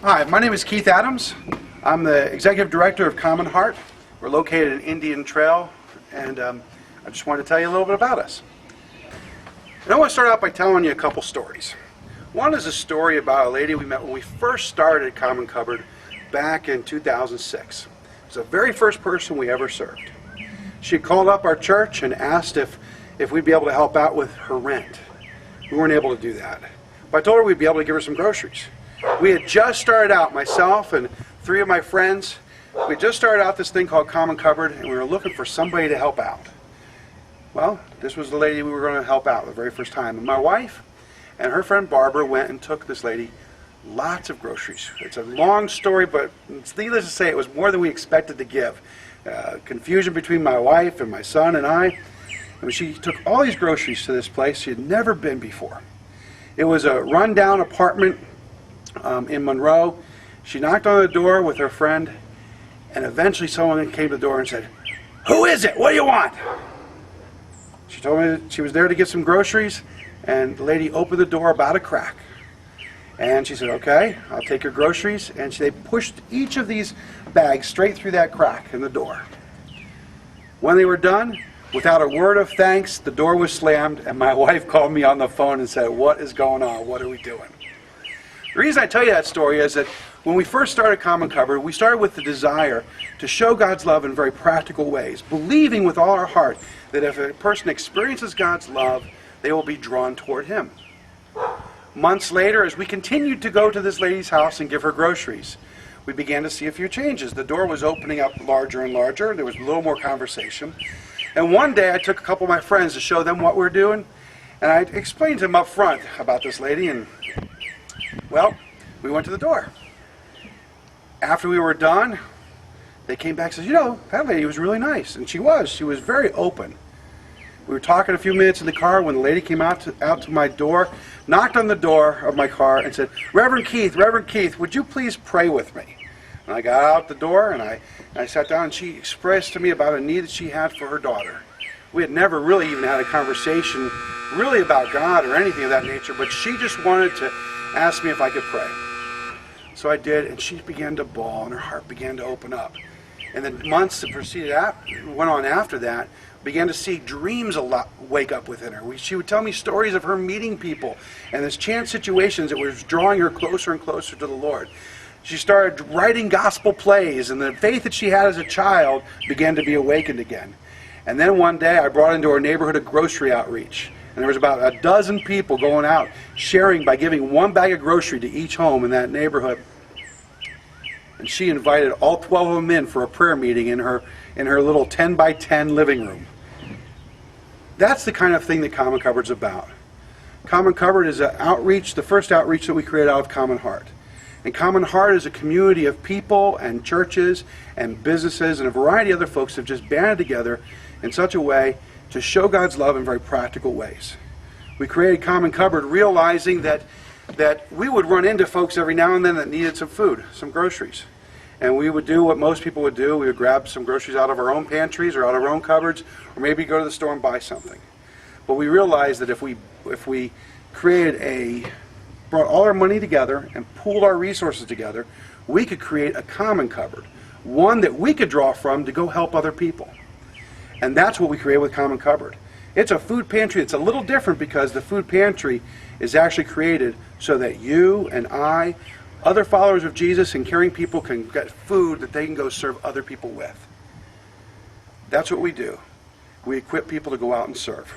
Hi, my name is Keith Adams. I'm the Executive Director of Common Heart. We're located in Indian Trail, and I just wanted to tell you a little bit about us. And I want to start out by telling you a couple stories. One is a story about a lady we met when we first started Common Cupboard back in 2006. It was the very first person we ever served. She called up our church and asked if we'd be able to help out with her rent. We weren't able to do that. But I told her we'd be able to give her some groceries. We had just started out, myself and 3 of my friends. We just started out this thing called Common Cupboard, and we were looking for somebody to help out. Well, this was the lady we were going to help out the very first time. And my wife and her friend Barbara went and took this lady lots of groceries. It's a long story, but it's needless to say it was more than we expected to give. Confusion between my wife and my son and I. And she took all these groceries to this place she had never been before. It was a rundown apartment in Monroe. She knocked on the door with her friend, and eventually someone came to the door and said, "Who is it? What do you want?" She told me that she was there to get some groceries, and the lady opened the door about a crack. And she said, "Okay, I'll take your groceries." And they pushed each of these bags straight through that crack in the door. When they were done, without a word of thanks, the door was slammed, and my wife called me on the phone and said, "What is going on? What are we doing?" The reason I tell you that story is that when we first started Common Cupboard, we started with the desire to show God's love in very practical ways, believing with all our heart that if a person experiences God's love, they will be drawn toward Him. Months later, as we continued to go to this lady's house and give her groceries, we began to see a few changes. The door was opening up larger and larger. There was a little more conversation. And one day I took a couple of my friends to show them what we're doing, and I explained to them up front about this lady, and well, we went to the door. After we were done, they came back and said, "You know, that lady was really nice." And she was very open. We were talking a few minutes in the car when the lady came out to my door, knocked on the door of my car and said, Reverend Keith, would you please pray with me?" And I got out the door and I sat down, and she expressed to me about a need that she had for her daughter. We had never really even had a conversation really about God or anything of that nature, but she just wanted to ask me if I could pray. So I did, and she began to bawl, and her heart began to open up. And the months that went on after that, began to see dreams wake up within her. She would tell me stories of her meeting people and this chance situations that was drawing her closer and closer to the Lord. She started writing gospel plays, and the faith that she had as a child began to be awakened again. And then one day I brought into our neighborhood a grocery outreach. And there was about a dozen people going out, sharing by giving one bag of grocery to each home in that neighborhood. And she invited all 12 of them in for a prayer meeting in her little 10 by 10 living room. That's the kind of thing that Common Cupboard's about. Common Cupboard is an outreach, the first outreach that we created out of Common Heart. And Common Heart is a community of people and churches and businesses and a variety of other folks that have just banded together in such a way to show God's love in very practical ways. We created Common Cupboard realizing that we would run into folks every now and then that needed some food, some groceries. And we would do what most people would do. We would grab some groceries out of our own pantries or out of our own cupboards, or maybe go to the store and buy something. But we realized that if we brought all our money together and pooled our resources together, we could create a Common Cupboard, one that we could draw from to go help other people. And that's what we created with Common Cupboard. It's a food pantry. It's a little different because the food pantry is actually created so that you and I, other followers of Jesus and caring people, can get food that they can go serve other people with. That's what we do. We equip people to go out and serve.